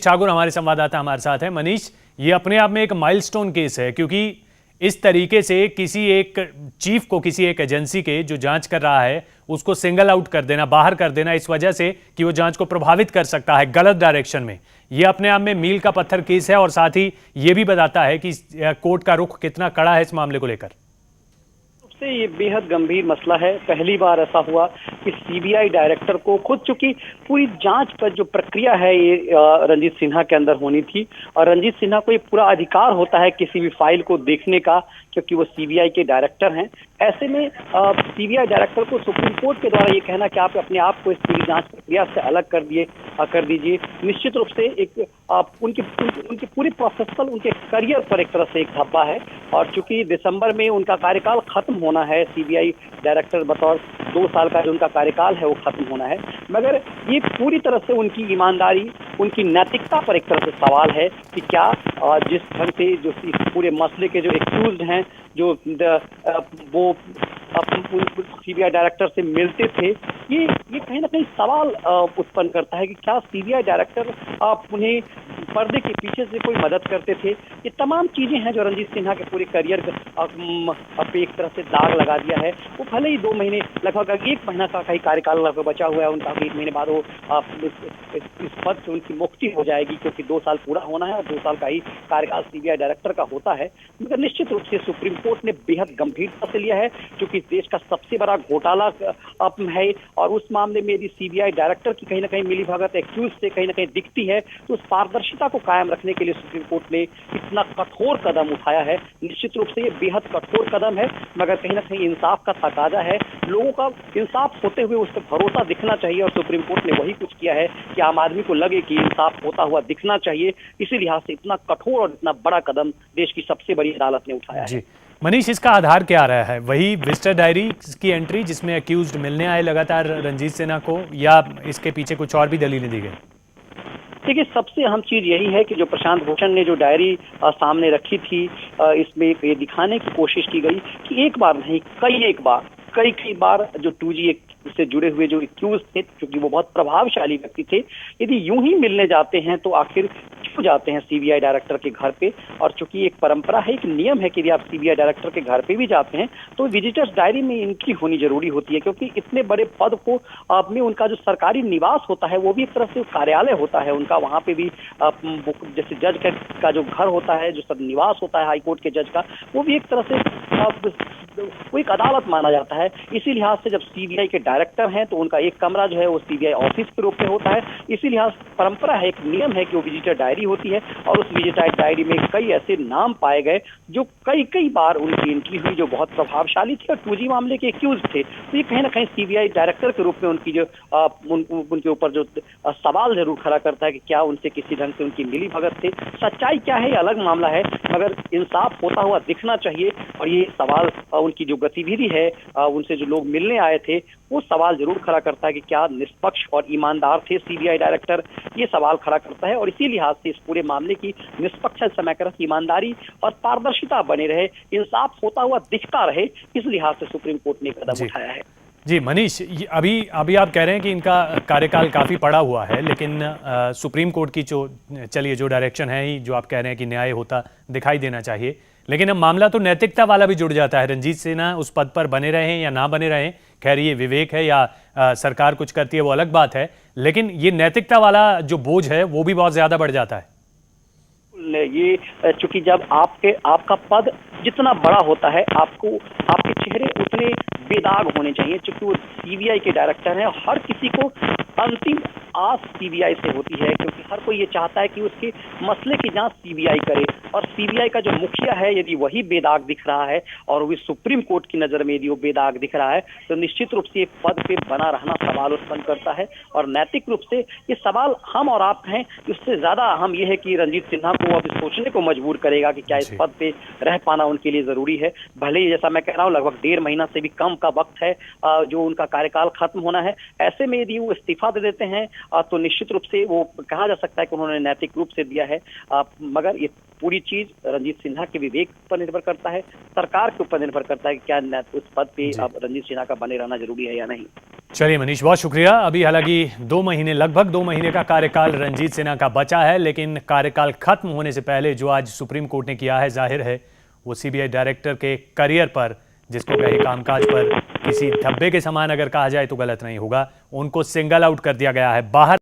ठाकुर हमारे संवाददाता हमारे साथ हैं। मनीष, ये अपने आप में एक माइलस्टोन केस है, क्योंकि इस तरीके से किसी एक चीफ को, किसी एक एजेंसी के जो जांच कर रहा है, उसको सिंगल आउट कर देना, बाहर कर देना, इस वजह से कि वो जांच को प्रभावित कर सकता है गलत डायरेक्शन में, ये अपने आप में मील का पत्थर केस है। और साथ ही ये भी बताता है कि कोर्ट का रुख कितना कड़ा है इस मामले को लेकर। से ये बेहद गंभीर मसला है। पहली बार ऐसा हुआ कि सीबीआई डायरेक्टर को खुद, चूंकि पूरी जांच का जो प्रक्रिया है ये रंजीत सिन्हा के अंदर होनी थी, और रंजीत सिन्हा को ये पूरा अधिकार होता है किसी भी फाइल को देखने का, क्योंकि वो सीबीआई के डायरेक्टर हैं। ऐसे में सीबीआई डायरेक्टर को सुप्रीम कोर्ट के द्वारा ये कहना कि आप अपने आप को इस पूरी जांच प्रक्रिया से अलग कर दीजिए, निश्चित रूप से एक उनके पूरे प्रोफेशनल, उनके करियर पर एक तरह से एक धब्बा है। और चूंकि दिसंबर में उनका कार्यकाल खत्म होना है, सीबीआई डायरेक्टर बतौर 2 साल का जो उनका कार्यकाल है वो खत्म होना है, मगर ये पूरी तरह से उनकी ईमानदारी, उनकी नैतिकता पर एक तरह से सवाल है कि क्या जिस ढंग से जो इस पूरे मसले के जो एक्यूज्ड हैं, जो वो सीबीआई डायरेक्टर से मिलते थे, ये कहीं ना कहीं सवाल उत्पन्न करता है कि क्या सीबीआई डायरेक्टर उन्हें पर्दे के पीछे से कोई मदद करते थे। ये तमाम चीजें हैं जो रंजीत सिन्हा के पूरे करियर पे एक तरह से दाग लगा दिया है। वो भले ही 2 महीने, लगभग 1 महीना का कहीं कार्यकाल बचा हुआ है उनका, 1 महीने बाद वो इस पद से उनकी मुक्ति हो जाएगी, क्योंकि 2 साल पूरा होना है और 2 साल का ही कार्यकाल सीबीआई डायरेक्टर का होता है। मगर निश्चित रूप से सुप्रीम कोर्ट ने बेहद गंभीरता से लिया है, क्योंकि देश का सबसे बड़ा घोटाला है, और उस मामले में यदि सीबीआई डायरेक्टर की कहीं ना कहीं मिलीभगत एक्यूज से कहीं ना कहीं दिखती है, तो उस पारदर्शिता को कायम रखने के लिए सुप्रीम कोर्ट ने इतना कठोर कदम उठाया है। निश्चित रूप से ये बेहद कठोर कदम है, मगर कहीं ना कहीं इंसाफ का तकाजा है। लोगों का इंसाफ होते हुए उस पर भरोसा दिखना चाहिए, और सुप्रीम कोर्ट ने वही कुछ किया है कि आम आदमी को लगे कि इंसाफ होता हुआ दिखना चाहिए। इसी लिहाज से इतना कठोर और इतना बड़ा कदम देश की सबसे बड़ी अदालत ने उठाया है। मनीष, इसका आधार क्या रहा है? वही विजिटर डायरी की एंट्री जिसमें अक्यूज्ड मिलने आए लगातार रंजीत सिन्हा को, या इसके पीछे कुछ और भी दलीलें दी गई? देखिए, सबसे अहम चीज यही है कि जो प्रशांत भूषण ने जो डायरी सामने रखी थी, इसमें ये दिखाने की कोशिश की गई कि एक बार नहीं, कई बार जो 2G से जुड़े हुए जो एक्यूज थे, क्योंकि वो बहुत प्रभावशाली व्यक्ति थे, यदि यूं ही मिलने जाते हैं तो आखिर क्यों जाते हैं सीबीआई डायरेक्टर के घर पे। और चूंकि एक परंपरा है, एक नियम है कि यदि आप सीबीआई डायरेक्टर के घर पे भी जाते हैं तो विजिटर्स डायरी में एंट्री होनी जरूरी होती है, क्योंकि इतने बड़े पद को में उनका जो सरकारी निवास होता है वो भी एक तरह से कार्यालय होता है उनका। वहां पे भी जैसे जज का जो घर होता है, जो निवास होता है हाईकोर्ट के जज का, वो भी एक तरह से वो एक अदालत माना जाता है। इसी लिहाज से जब सीबीआई के डायरेक्टर हैं तो उनका एक कमरा जो है वो सीबीआई ऑफिस के रूप में होता है। इसी लिहाज परंपरा है, एक नियम है कि वो विजिटर डायरी होती है, और उस विजिटर डायरी में कई ऐसे नाम पाए गए जो कई बार उनकी एंट्री हुई, जो बहुत प्रभावशाली थी और 2G मामले के एक्यूज थे। तो ये कहीं ना कहीं सीबीआई डायरेक्टर के रूप में उनकी जो उनके ऊपर जो सवाल जरूर खड़ा करता है कि क्या उनसे किसी ढंग से उनकी मिलीभगत थी। सच्चाई क्या है ये अलग मामला है, मगर इंसाफ होता हुआ दिखना चाहिए। और ये सवाल उनकी जो गतिविधि है, उनसे जो लोग मिलने आए थे, वो सवाल जरूर खड़ा करता है कि क्या निष्पक्ष और ईमानदार थे सीबीआई डायरेक्टर, ये सवाल खड़ा करता है। और इसी लिहाज से इस पूरे मामले की निष्पक्ष, समय ईमानदारी और पारदर्शिता बने रहे, इंसाफ होता हुआ दिखता रहे, इस लिहाज से सुप्रीम कोर्ट ने कदम उठाया है। जी मनीष, अभी आप कह रहे हैं कि इनका कार्यकाल काफ़ी पड़ा हुआ है, लेकिन सुप्रीम कोर्ट की जो डायरेक्शन है, जो आप कह रहे हैं कि न्याय होता दिखाई देना चाहिए, लेकिन अब मामला तो नैतिकता वाला भी जुड़ जाता है। रंजीत सिन्हा उस पद पर बने रहें या ना बने रहें, खैर ये विवेक है, या सरकार कुछ करती है वो अलग बात है, लेकिन ये नैतिकता वाला जो बोझ है वो भी बहुत ज्यादा बढ़ जाता है। ये चूंकि जब आपका पद जितना बड़ा होता है, आपके चेहरे उतने बेदाग होने चाहिए। चूंकि वो सीबीआई के डायरेक्टर हैं, हर किसी को अंतिम आस सीबीआई से होती है, क्योंकि हर कोई ये चाहता है कि उसके मसले की जांच सीबीआई करे। और सीबीआई का जो मुखिया है, यदि वही बेदाग दिख रहा है और वो सुप्रीम कोर्ट की नजर में यदि वो बेदाग दिख रहा है, तो निश्चित रूप से एक पद पे बना रहना सवाल उत्पन्न करता है। और नैतिक रूप से ये सवाल हम और आप कहें, इससे ज्यादा अहम ये है कि रंजीत सिन्हा को अब सोचने को मजबूर करेगा कि क्या इस पद पे रह पाना उनके लिए जरूरी है। भले ही जैसा मैं कह रहा हूँ, लगभग 1.5 महीना से भी कम का वक्त है जो उनका कार्यकाल खत्म होना है। ऐसे में यदि वो इस्तीफा दे देते हैं तो निश्चित रूप से वो कहा जा सकता है कि उन्होंने नैतिक रूप से दिया है। मगर ये पूरी चीज रणजीत सिन्हा के विवेक पर निर्भर करता है, सरकार के ऊपर निर्भर करता है कि क्या उस पद पे अब रणजीत सिन्हा का बने रहना जरूरी है या नहीं। चलिए मनीष, बहुत शुक्रिया। अभी हालांकि 2 महीने, लगभग 2 महीने का कार्यकाल रणजीत सिन्हा का बचा है, लेकिन कार्यकाल खत्म होने से पहले जो आज सुप्रीम कोर्ट ने किया है, जाहिर है वो सीबीआई डायरेक्टर के करियर पर, जिसको कहे कामकाज पर किसी धब्बे के समान अगर कहा जाए तो गलत नहीं होगा, उनको सिंगल आउट कर दिया गया है बाहर।